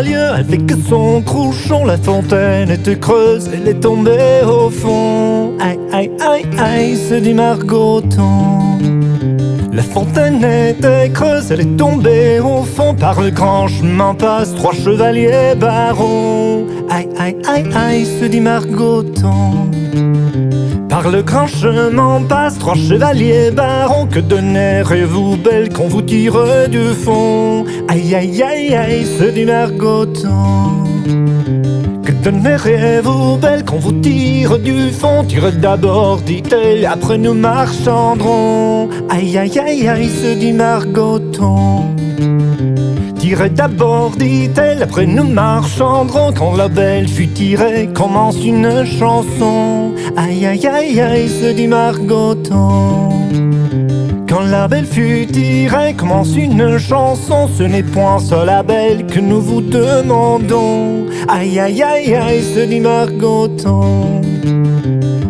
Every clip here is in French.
lieu avec son crouchon. La fontaine était creuse, elle est tombée au fond. Aïe, aïe, aïe, aïe, se dit Margoton. La fontaine était creuse, elle est tombée au fond. Par le grand chemin passent 3 chevaliers barons. Aïe, aïe, aïe, aïe, se dit Margoton. Par le grand chemin passent 3 chevaliers barons. Que donneriez-vous, belle, qu'on vous tire du fond? Aïe, aïe, aïe, aïe, se dit Margoton. Que donneriez-vous, belle, qu'on vous tire du fond? Tirez d'abord, dit-elle, après nous marchandrons. Aïe, aïe, aïe, aïe, se dit Margoton. Tirez d'abord, dit-elle, après nous marchandrons. Quand la belle fut tirée, commence une chanson. Aïe, aïe, aïe, aïe, se dit Margoton. Quand la belle fut tirée, commence une chanson. Ce n'est point ça la belle que nous vous demandons. Aïe, aïe, aïe, aïe, se dit Margoton.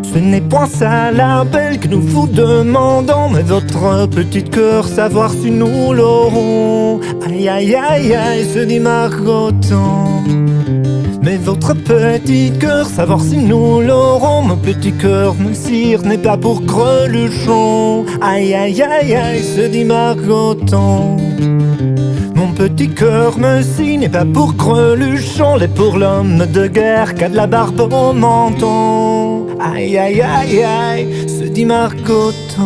Ce n'est point ça la belle que nous vous demandons, mais votre petit cœur, savoir si nous l'aurons. Aïe, aïe, aïe, aïe, se dit Margoton. Mais votre petit cœur, savoir si nous l'aurons. Mon petit cœur, messire, n'est pas pour greluchon. Aïe, aïe, aïe, aïe, se dit Margoton. Mon petit cœur, messire, n'est pas pour greluchon. L'est pour l'homme de guerre qu'a de la barbe au menton. Aïe, aïe, aïe, aïe, se dit Margoton.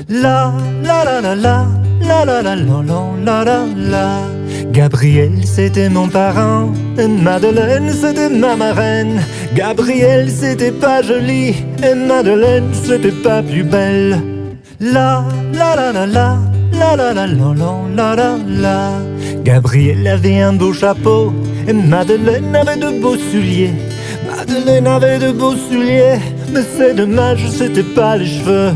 La la la la la la la la la la la la. Gabriel c'était mon parrain, et Madeleine c'était ma marraine. Gabriel c'était pas joli, et Madeleine c'était pas plus belle. La la la la la la la la la la la. Gabriel avait un beau chapeau, et Madeleine avait de beaux souliers. Madeleine avait de beaux souliers, mais c'est dommage, c'était pas les cheveux.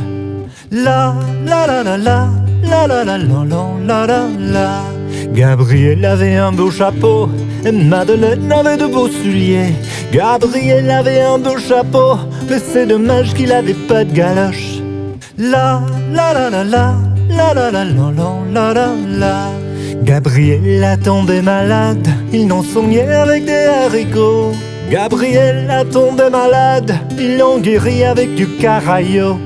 La la la la la la la la la la la. Gabriel avait un beau chapeau, et Madeleine avait de beaux souliers. Gabriel avait un beau chapeau, mais c'est dommage qu'il avait pas de galoches. La la la la la la la la la la la. Gabriel a tombé malade, ils l'ont soigné avec des haricots. Gabriel a tombé malade, ils l'ont guéri avec du carayo.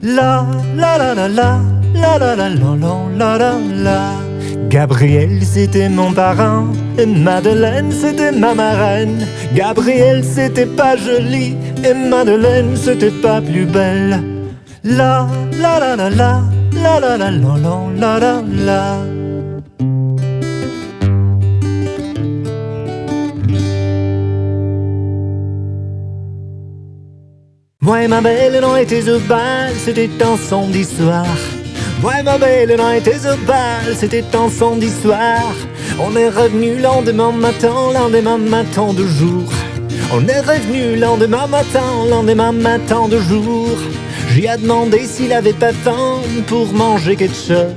La la la la la la la la la la la. Gabriel c'était mon parrain, et Madeleine c'était ma marraine. Gabriel c'était pas joli, et Madeleine c'était pas plus belle. La la la la la la la la la la la. Moi et ma belle on était au bal, c'était un samedi soir. Moi et ma belle on était au bal, c'était un samedi soir. On est revenu lendemain matin de jour. On est revenu lendemain matin de jour. J'y ai demandé s'il avait pas faim pour manger quelque chose.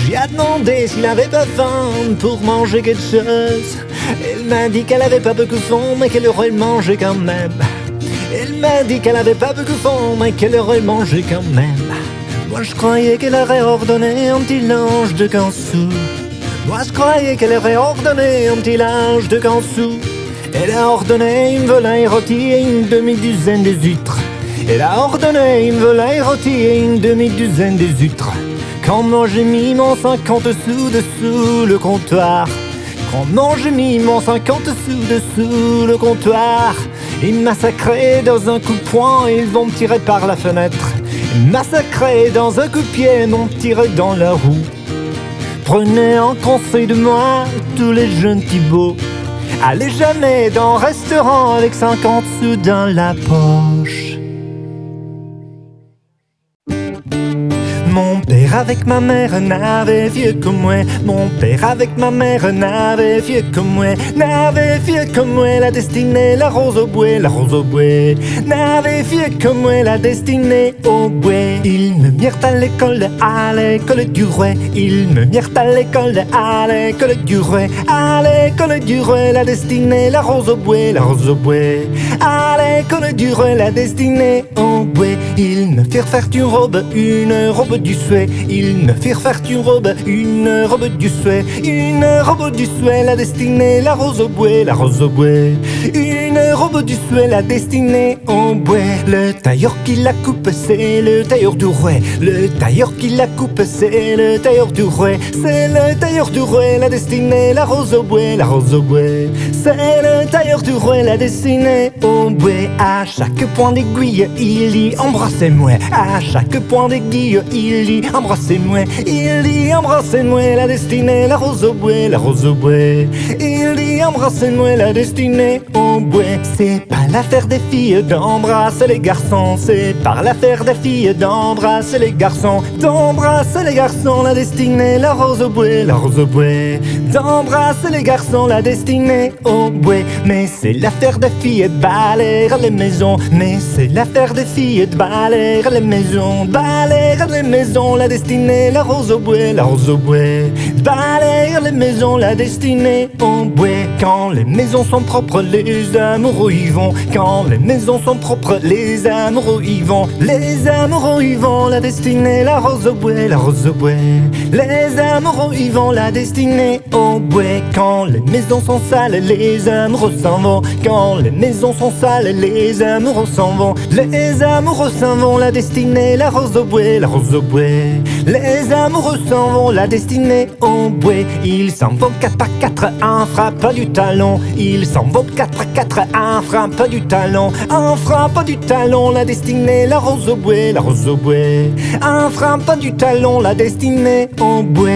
J'y ai demandé s'il avait pas faim pour manger quelque chose. Elle m'a dit qu'elle avait pas beaucoup faim, mais qu'elle aurait mangé quand même. Elle m'a dit qu'elle avait pas beaucoup faim, mais qu'elle aurait mangé quand même. Moi je croyais qu'elle aurait ordonné un petit linge de 15 sous. Moi je croyais qu'elle aurait ordonné un petit linge de 15 sous. Elle a ordonné une volaille rôtie et une demi-douzaine de huîtres. Elle a ordonné une volaille rôtie et une demi-douzaine de huîtres. Quand moi j'ai mis mon 50 sous dessous le comptoir. Quand moi j'ai mis mon 50 sous dessous le comptoir. Ils massacraient dans un coup de poing et ils vont me tirer par la fenêtre. Ils massacraient dans un coup de pied et m'ont tiré dans la roue. Prenez un conseil de moi, tous les jeunes Thibaut. Allez jamais dans un restaurant avec 50 sous dans la poche. Mon père avec ma mère n'avait vieux que moi. Mon père avec ma mère n'avait vieux que moi. N'avait vieux que moi la destinée, la rose au bois, la rose au bois. N'avait vieux que moi la destinée au bois. Ils me mirent à l'école du roi. Ils me mirent à l'école du roi. À l'école du roi, la destinée, la rose au bois, la rose au bois. À l'école du roi, la destinée au bois. Ils me firent faire une robe du souhait. Ils me firent faire une robe du souhait. Une robe du souhait, la destinée, la rose au bois, la rose au bois. Une robe du souhait, la destinée au bois. Le tailleur qui la coupe, c'est le tailleur du roi. Le tailleur qui la coupe, c'est le tailleur du roi. C'est le tailleur du roi, la destinée, la rose au bois, la rose au bois. C'est le tailleur du roi, la destinée au bois. À chaque point d'aiguille, il dit embrassez-moi. À chaque point d'aiguille, il dit embrassez-moi. Il dit embrassez-moi, la destinée, la rose au bois, la rose au bois. Il dit embrassez-moi, la destinée au bois. C'est pas l'affaire des filles d'embrasser les garçons. C'est par l'affaire des filles d'embrasser les garçons. D'embrasser les garçons, la destinée, la rose au bois, la rose au bois. D'embrasser les garçons, la destinée au bois. Mais c'est l'affaire des filles de balayer les maisons. Mais c'est l'affaire des filles de balayer les maisons. Balayer les maisons, la destinée, la rose au bois, la rose au bois. Balayer les maisons, la destinée au bois. Quand les maisons sont propres, les amoureux y vont. Quand les maisons sont propres, les amoureux y vont. Les amoureux y vont, la destinée, la rose au bois, la rose au bois. Les amoureux y vont, la destinée au bois. Quand les maisons sont sales, les amoureux s'en vont. Quand les maisons sont sales, les amoureux s'en vont. Les amoureux s'en vont, la destinée, la rose au bois, la rose au bois. Les amoureux s'en vont, la destinée au bois. Ils s'en vont 4 à 4, un frappe du talon. Ils s'en vont 4 à 4, un frappe du talon. Un frappe du talon, la destinée, la rose au bois, la rose au bois. Un frappe du talon, la destinée au bois.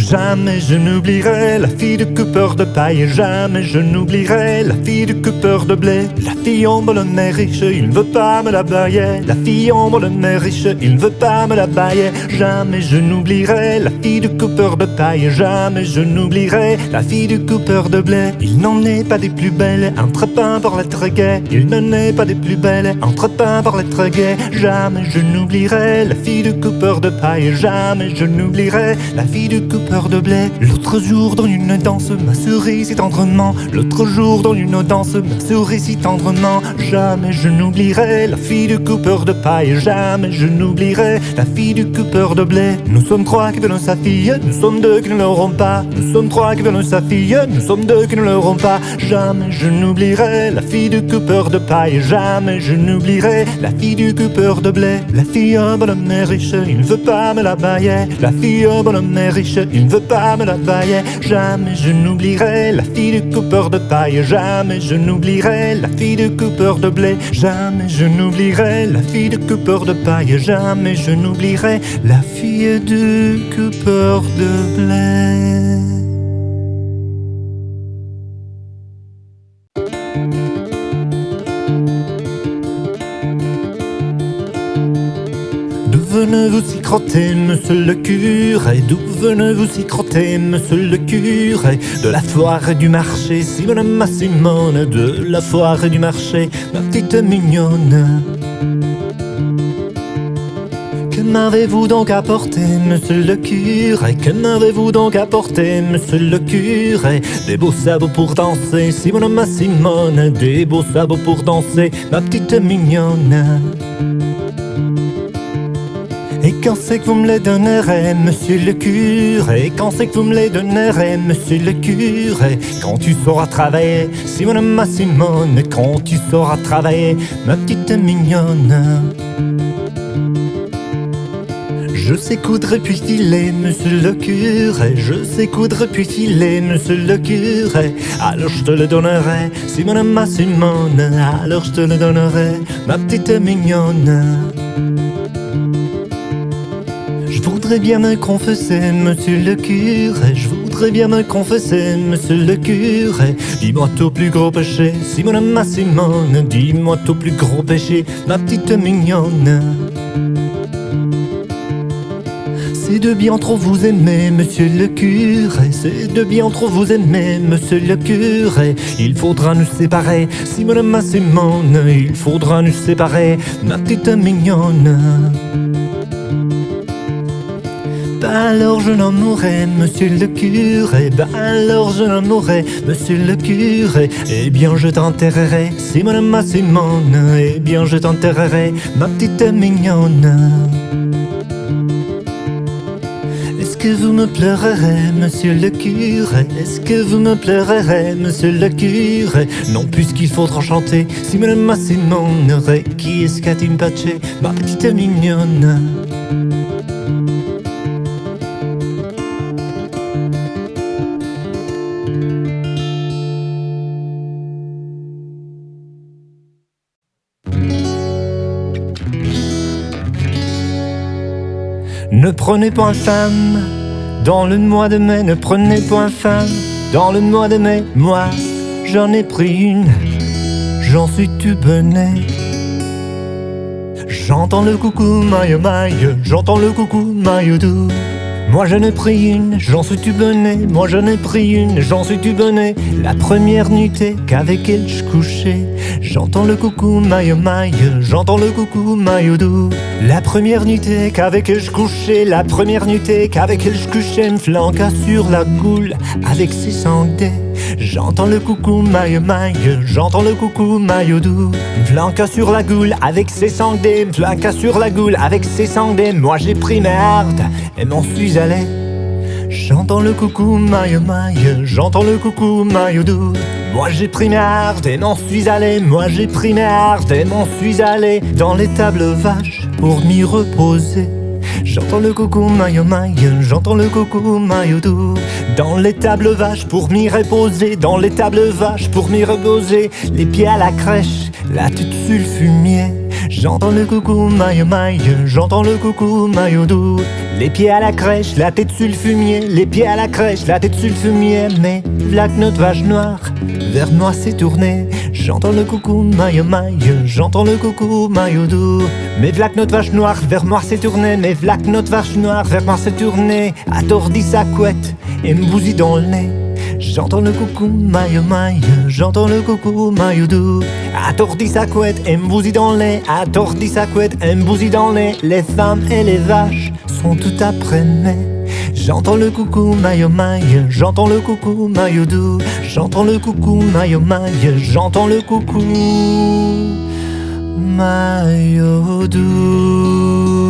Jamais je n'oublierai la fille de coupeur de paille. Jamais je n'oublierai la fille de coupeur de blé. La fille en bonne est riche, il ne veut pas me la bailler. La fille en bonne est riche, il ne veut pas me la bailler. Jamais je n'oublierai la fille de coupeur de paille. Jamais je n'oublierai la fille du coupeur de blé. Il n'en est pas des plus belles, entre pain par lettre gay. Il n'en est pas des plus belles, entre pain par lettre gay. Jamais je n'oublierai la fille du coupeur de paille. Jamais je n'oublierai la fille du coupeur de blé. L'autre jour dans une danse m'a souri si tendrement. L'autre jour dans une danse m'a souri si tendrement. Jamais je n'oublierai la fille du coupeur de paille. Jamais je n'oublierai la fille du coupeur de blé. Nous sommes 3 qui veulent sa fille, nous sommes 2 qui ne l'auront pas. Nous sommes 3 qui veulent sa fille, nous sommes 2 qui ne l'auront pas. Jamais je n'oublierai la fille du coupeur de paille. Jamais je n'oublierai la fille du coupeur de blé. La fille un bonhomme est riche, il ne veut pas me la bailler. La fille un bonhomme est riche, il ne veut pas me la bailler. Jamais je n'oublierai la fille du coupeur de paille. Jamais je n'oublierai la fille du coupeur de blé. Jamais je n'oublierai la fille du coupeur de paille. Jamais je n'oublierai la fille du coupeur de blé. D'où venez-vous s'y crotter, monsieur le curé? D'où venez-vous s'y crotter, monsieur le curé? De la foire et du marché, Simone ma Simone. De la foire et du marché, ma petite mignonne. Que m'avez-vous donc apporté, monsieur le curé? Que m'avez-vous donc apporté, monsieur le curé? Des beaux sabots pour danser, Simone ma Simone. Des beaux sabots pour danser, ma petite mignonne. Et quand c'est que vous me les donnerez, monsieur le curé? Quand c'est que vous me les donnerez, monsieur le curé? Quand tu sauras travailler, Simone ma Simone. Quand tu sauras travailler, ma petite mignonne. Je sais coudre et puis filer, monsieur le curé. Je sais coudre et puis filer, monsieur le curé. Alors je te le donnerai, Simone ma Simone. Alors je te le donnerai, ma petite mignonne. voudrais bien me confesser, monsieur le curé. Je voudrais bien me confesser, monsieur le curé. Dis-moi ton plus gros péché, Simone ma Simone. Dis-moi ton plus gros péché, ma petite mignonne. C'est de bien trop vous aimer, monsieur le curé. C'est de bien trop vous aimer, monsieur le curé. Il faudra nous séparer, Simone ma Simone. Il faudra nous séparer, ma petite mignonne. Bah alors je n'en mourrai, monsieur le curé. Bah alors je n'en mourrai, monsieur le curé. Eh bien je t'enterrerai, Simone ma Simone. Eh bien je t'enterrerai, ma petite mignonne. Est-ce que vous me pleurerez, monsieur le curé? Est-ce que vous me pleurerez, monsieur le curé? Non, puisqu'il faudra chanter Simone ma Simone. Qui est-ce qu'a timpaché, ma petite mignonne? Ne prenez point femme dans le mois de mai, ne prenez point femme dans le mois de mai. Moi, j'en ai pris une, j'en suis tout bonnet. J'entends le coucou maille maille, j'entends le coucou maille doux. Moi j'en ai pris une, j'en suis tout bonnet. Moi j'en ai pris une, j'en suis tout bonnet. La première nuitée qu'avec elle je couchais. J'entends le coucou maille maille, j'entends le coucou maille doux. La première nuitée qu'avec elle je couchais. La première nuitée qu'avec elle je couchais. Me flanqua sur la goule avec ses sanglés. J'entends le coucou maille maille, j'entends le coucou maille doux. Me flanqua sur la goule avec ses sanglés. Me flanqua sur la goule avec ses sanglés. Moi j'ai pris mes hardes et m'en suis allé. J'entends le coucou maille maille, j'entends le coucou maille doux. Moi j'ai pris mes hardes et m'en suis allé. Moi j'ai pris mes hardes et m'en suis allé dans l'étable vache pour m'y reposer. J'entends le coucou maille maille, j'entends le coucou maille doux. Dans l'étable vache pour m'y reposer, dans l'étable vache pour m'y reposer. Les pieds à la crèche, la tête sur le fumier. J'entends le coucou maille maille, j'entends le coucou maille doux. Les pieds à la crèche, la tête sur le fumier. Les pieds à la crèche, la tête sur le fumier. Mais v'là que notre vache noire vers moi s'est tournée. J'entends le coucou maille maille, j'entends le coucou maille doux. Mais v'là que notre vache noire vers moi s'est tournée. Mais v'là que notre vache noire vers moi s'est tournée. A tordi sa couette et me bousille dans le nez. J'entends le coucou maille maille, j'entends le coucou maille doux. A tordi sa couette et me bousille dans le nez. A tordi sa couette et me bousille dans le nez. Les femmes et les vaches sont tout après mai. J'entends le coucou maille maille, j'entends le coucou maille doux. J'entends le coucou maille maille, j'entends le coucou maille doux.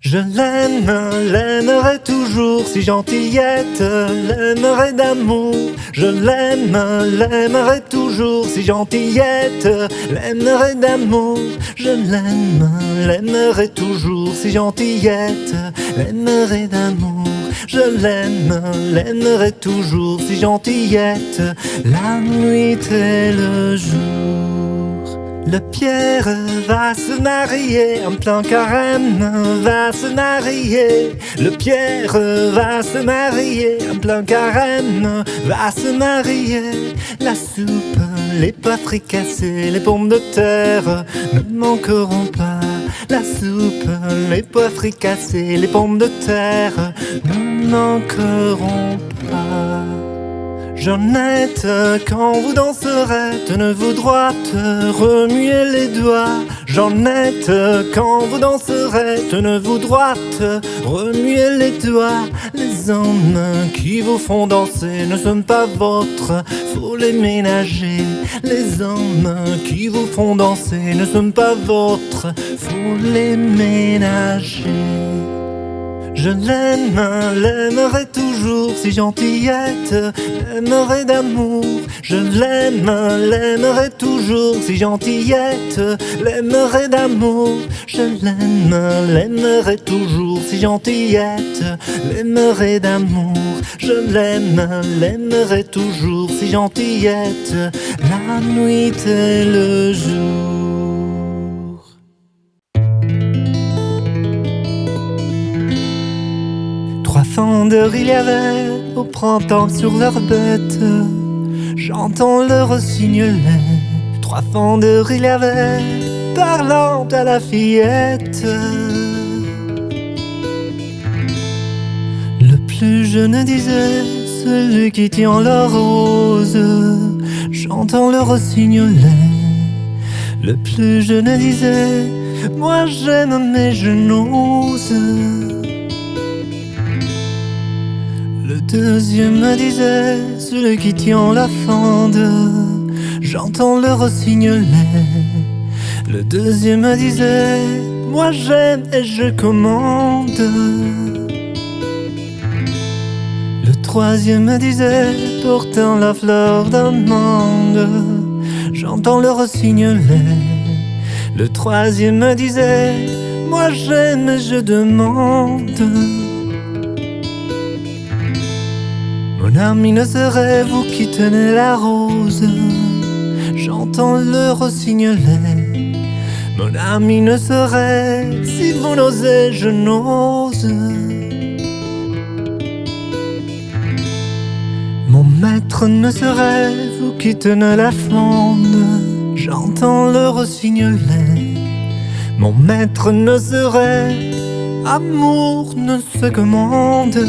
Je l'aime, l'aimerai toujours, si gentillette, l'aimerai d'amour. Je l'aime, l'aimerai toujours, si gentillette, l'aimerai d'amour. Je l'aime, l'aimerai toujours, si gentillette, l'aimerai d'amour. Je l'aime, l'aimerai toujours, si gentillette, la nuit et le jour. Le Pierre va se marier, en plein carême va se marier. Le Pierre va se marier, en plein carême va se marier. La soupe, les pois fricassés, les pommes de terre ne manqueront pas. La soupe, les pois fricassés, les pommes de terre ne manqueront pas. Jeannette, quand vous danserez, tenez-vous droite, remuez les doigts. Jeannette, quand vous danserez, tenez-vous droite, remuez les doigts. Les hommes qui vous font danser ne sont pas vôtres, faut les ménager. Les hommes qui vous font danser ne sont pas vôtres, faut les ménager. Je l'aime, l'aimerai toujours, si gentillette, l'aimerai d'amour. Je l'aime, l'aimerai toujours, si gentillette, l'aimerai d'amour. Je l'aime, l'aimerai toujours, si gentillette, l'aimerai d'amour. Je l'aime, l'aimerai toujours, si gentillette, la nuit et le jour. fendeurs il y avait au printemps sur leur bête. J'entends le rossignolet. 3 fendeurs il y avait parlant à la fillette. Le plus jeune disait, celui qui tient la rose. J'entends le rossignolet. Le plus jeune disait, moi j'aime mais je n'ose. Le deuxième disait, celui qui tient la fende. J'entends le rossignolet. Le deuxième disait, moi j'aime et je commande. Le troisième disait, pourtant la fleur d'amande. J'entends le rossignolet. Le troisième disait, moi j'aime et je demande. Mon ami ne serait vous qui tenez la rose. J'entends le rossignolet. Mon ami ne serait, si vous n'osez, je n'ose. Mon maître ne serait, vous qui tenez la fende. J'entends le rossignolet. Mon maître ne serait, amour ne se commande.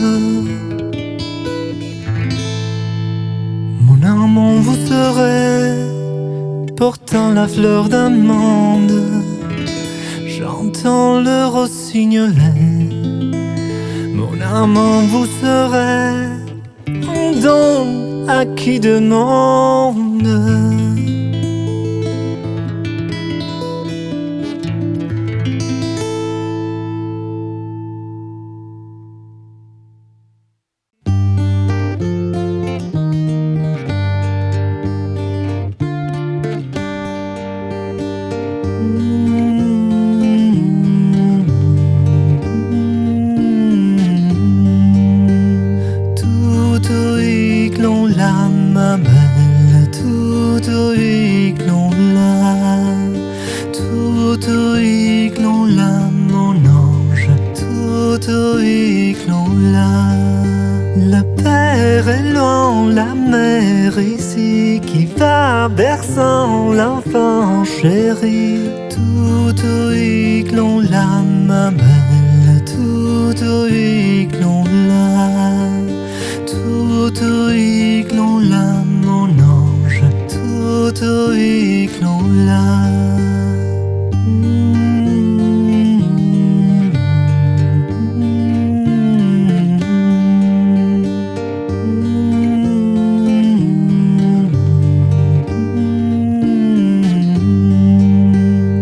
Mon amant vous serez, portant la fleur d'amande. J'entends le rossignolet. Mon amant vous serez, on donne à qui demande. Ma belle, tout l'on l'a, tout l'on l'a, mon ange, tout l'on l'a. Le père est loin, la mère ici, qui va berçant l'enfant chéri. Tout l'on l'a, ma belle, tout l'on l'a. Tout l'on l'a, mon ange, tout l'on l'a.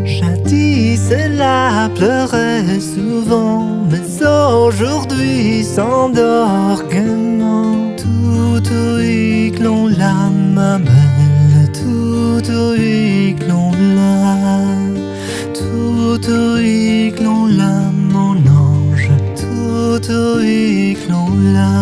Jadis elle a pleuré souvent, mais aujourd'hui s'endort gaiement. Tout l'on l'a, ma belle, tout l'on l'a. Tout l'on l'a, mon ange, tout l'on l'a.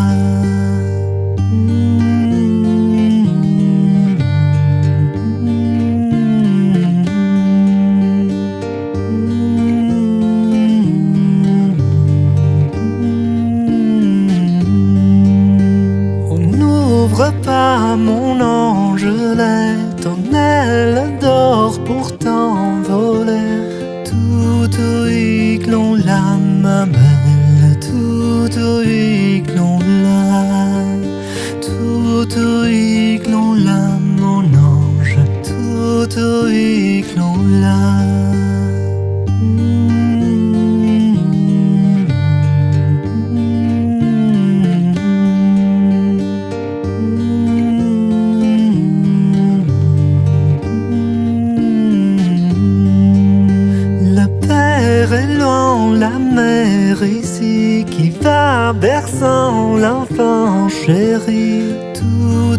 Pas mon ange l'est, ton aile d'or pour t'envoler. Tout l'on l'a, ma belle, tout l'on l'a. Tout l'on l'a, mon ange, tout l'on l'a. La mère ici qui va berçant l'enfant chéri. Tout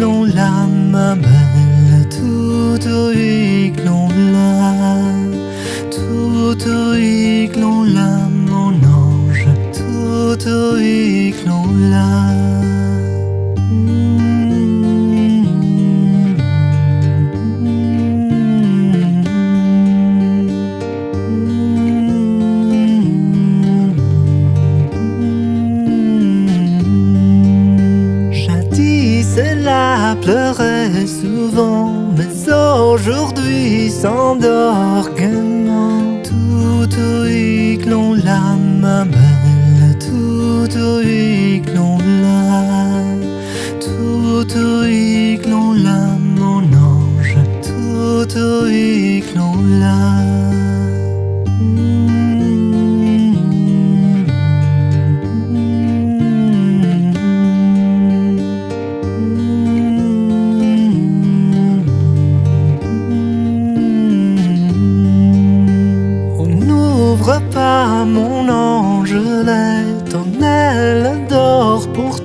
l'on l'a, ma belle, tout l'on l'a. Tout l'on l'a, mon ange, tout l'on l'a. pleurait souvent, mais aujourd'hui s'endort gaiement. Tout oui que l'on l'a, ma belle, tout oui que l'on l'a, tout oui que l'on l'a, mon ange, tout oui que l'on l'a. N'ouvre pas mon ange, l'éternel dort pour